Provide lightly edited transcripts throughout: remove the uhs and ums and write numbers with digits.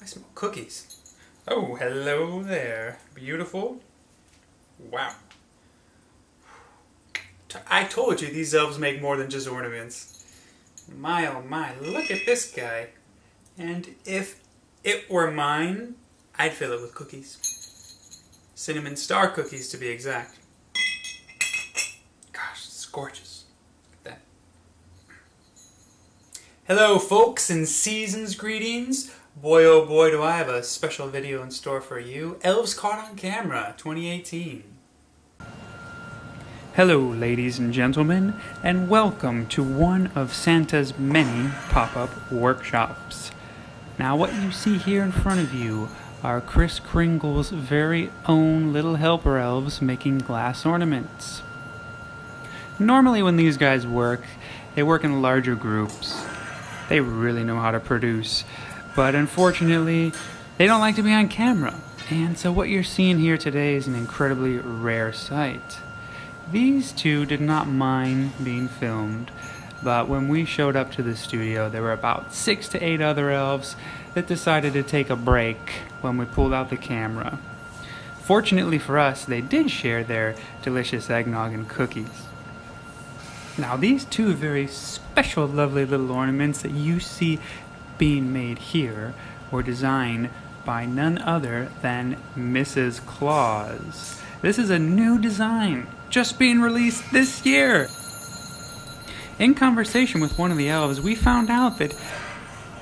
I smell cookies. Oh, hello there. Beautiful. Wow. I told you these elves make more than just ornaments. My oh my, look at this guy. And if it were mine, I'd fill it with cookies. Cinnamon star cookies to be exact. Gosh, it's gorgeous. Look at that. Hello folks and season's greetings. Boy oh boy do I have a special video in store for you. Elves Caught on Camera 2018. Hello ladies and gentlemen, and welcome to one of Santa's many pop-up workshops. Now what you see here in front of you are Kris Kringle's very own little helper elves making glass ornaments. Normally when these guys work, they work in larger groups. They really know how to produce, but unfortunately, they don't like to be on camera. And so what you're seeing here today is an incredibly rare sight. These two did not mind being filmed, but when we showed up to the studio, there were about 6 to 8 other elves that decided to take a break when we pulled out the camera. Fortunately for us, they did share their delicious eggnog and cookies. Now these two very special, lovely little ornaments that you see being made here were designed by none other than Mrs. Claus. This is a new design, just being released this year. In conversation with one of the elves, we found out that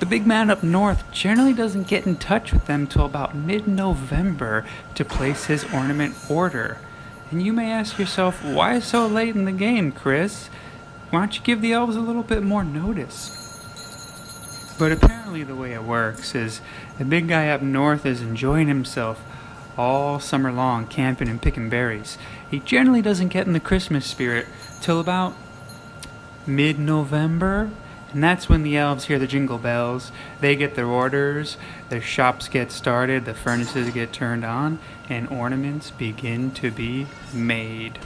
the big man up north generally doesn't get in touch with them till about mid-November to place his ornament order. And you may ask yourself, why so late in the game, Kris? Why don't you give the elves a little bit more notice? But apparently the way it works is the big guy up north is enjoying himself all summer long, camping and picking berries. He generally doesn't get in the Christmas spirit till about mid-November, and that's when the elves hear the jingle bells. They get their orders, their shops get started, the furnaces get turned on, and ornaments begin to be made.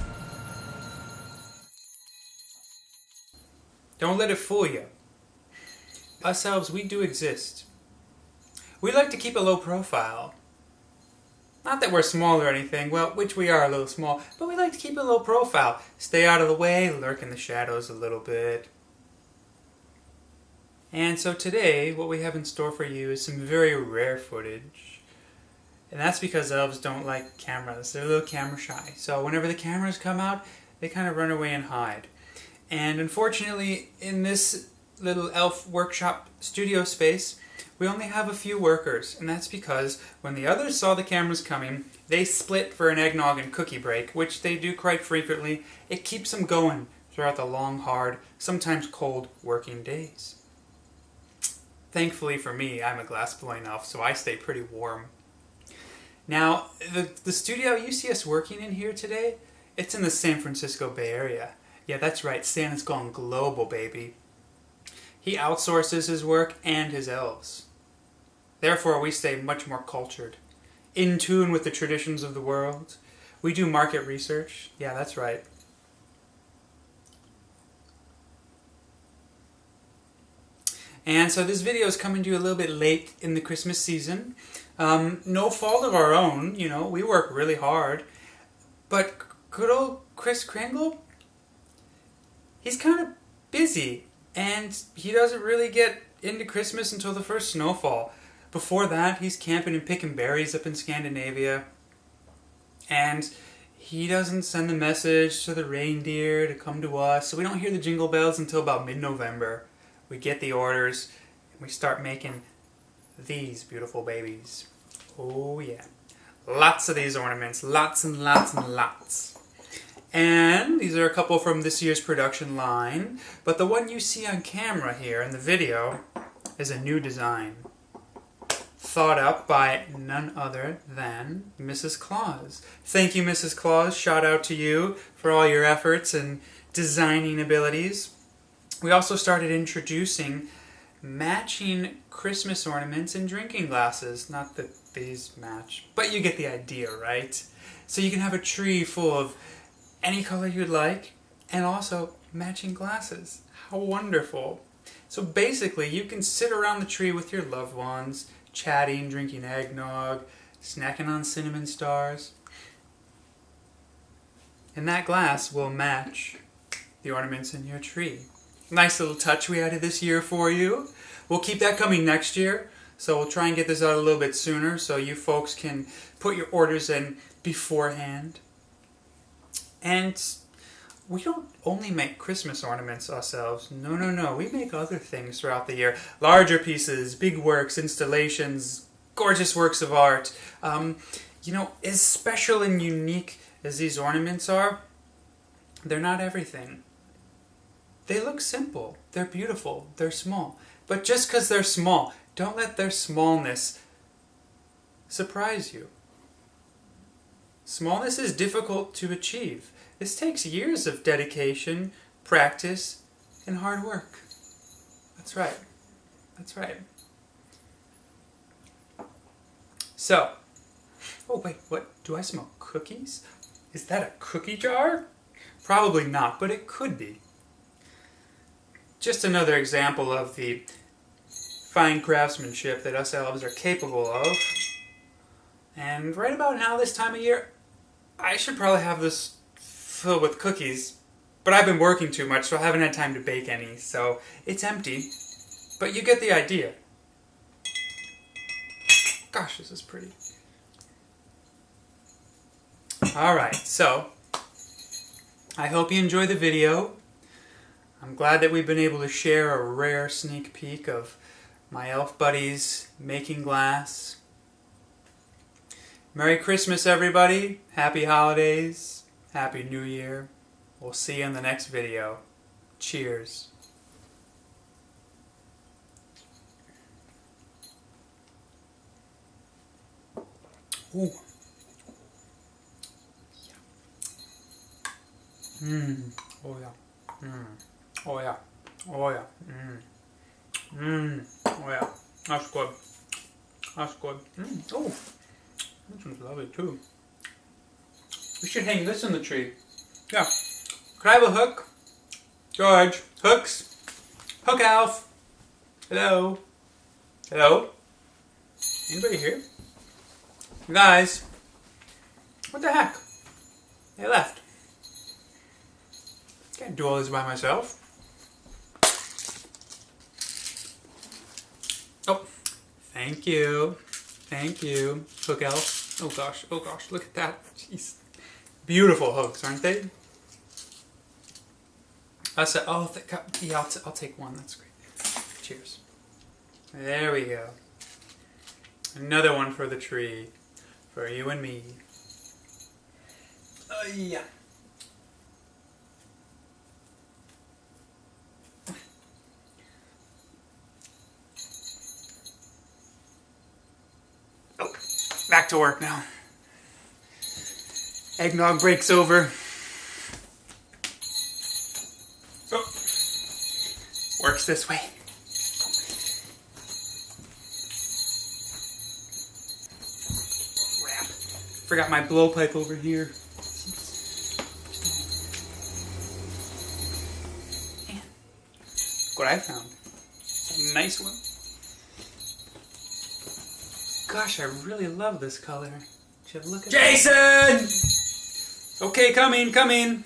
Don't let it fool you. Us elves, we do exist. We like to keep a low profile. Not that we're small or anything, well, which we are a little small, but we like to keep a low profile. Stay out of the way, lurk in the shadows a little bit. And so today, what we have in store for you is some very rare footage. And that's because elves don't like cameras. They're a little camera shy. So whenever the cameras come out, they kind of run away and hide. And unfortunately, in this little elf workshop studio space, we only have a few workers, and that's because when the others saw the cameras coming, they split for an eggnog and cookie break, which they do quite frequently. It keeps them going throughout the long, hard, sometimes cold working days. Thankfully for me, I'm a glassblowing elf, so I stay pretty warm. Now, the studio you see us working in here today, it's in the San Francisco Bay Area. Yeah, that's right, Santa's gone global, baby. He outsources his work and his elves. Therefore, we stay much more cultured, in tune with the traditions of the world. We do market research. Yeah, that's right. And so this video is coming to you a little bit late in the Christmas season. No fault of our own, you know, we work really hard. But good old Kris Kringle, he's kind of busy. And he doesn't really get into Christmas until the first snowfall. Before that, he's camping and picking berries up in Scandinavia. And he doesn't send the message to the reindeer to come to us. So we don't hear the jingle bells until about mid-November. We get the orders and we start making these beautiful babies. Oh yeah. Lots of these ornaments. Lots and lots and lots. And these are a couple from this year's production line, but the one you see on camera here in the video is a new design, thought up by none other than Mrs. Claus. Thank you, Mrs. Claus. Shout out to you for all your efforts and designing abilities. We also started introducing matching Christmas ornaments in drinking glasses. Not that these match, but you get the idea, right? So you can have a tree full of any color you'd like, and also matching glasses. How wonderful. So basically, you can sit around the tree with your loved ones, chatting, drinking eggnog, snacking on cinnamon stars. And that glass will match the ornaments in your tree. Nice little touch we added this year for you. We'll keep that coming next year. So we'll try and get this out a little bit sooner so you folks can put your orders in beforehand. And we don't only make Christmas ornaments ourselves. No. We make other things throughout the year. Larger pieces, big works, installations, gorgeous works of art. As special and unique as these ornaments are, they're not everything. They look simple, they're beautiful, they're small. But just because they're small, don't let their smallness surprise you. Smallness is difficult to achieve. This takes years of dedication, practice, and hard work. That's right. That's right. So, oh wait, what? Do I smell cookies? Is that a cookie jar? Probably not, but it could be. Just another example of the fine craftsmanship that us elves are capable of. And right about now, this time of year, I should probably have this filled with cookies, but I've been working too much, so I haven't had time to bake any, so it's empty. But you get the idea. Gosh, this is pretty. Alright, so I hope you enjoy the video. I'm glad that we've been able to share a rare sneak peek of my elf buddies making glass. Merry Christmas, everybody. Happy holidays. Happy New Year. We'll see you in the next video. Cheers. Ooh. Oh yeah. Oh yeah. Oh yeah. Oh yeah. That's good. That's good. Oh, this one's lovely too. We should hang this in the tree. Yeah. Could I have a hook? George. Hooks. Hook Elf. Hello. Hello. Anybody here? Guys. What the heck? They left. Can't do all this by myself. Oh, thank you. Thank you, Hook Elf. Oh gosh, look at that. Jeez. Beautiful hooks, aren't they? I said, yeah, I'll take one. That's great. Cheers. There we go. Another one for the tree. For you and me. Yeah. Oh, back to work now. Eggnog breaks over. Oh, works this way. Crap. Forgot my blowpipe over here. Man. Look what I found. It's a nice one. Gosh, I really love this color. Should look at Jason! Okay, come in.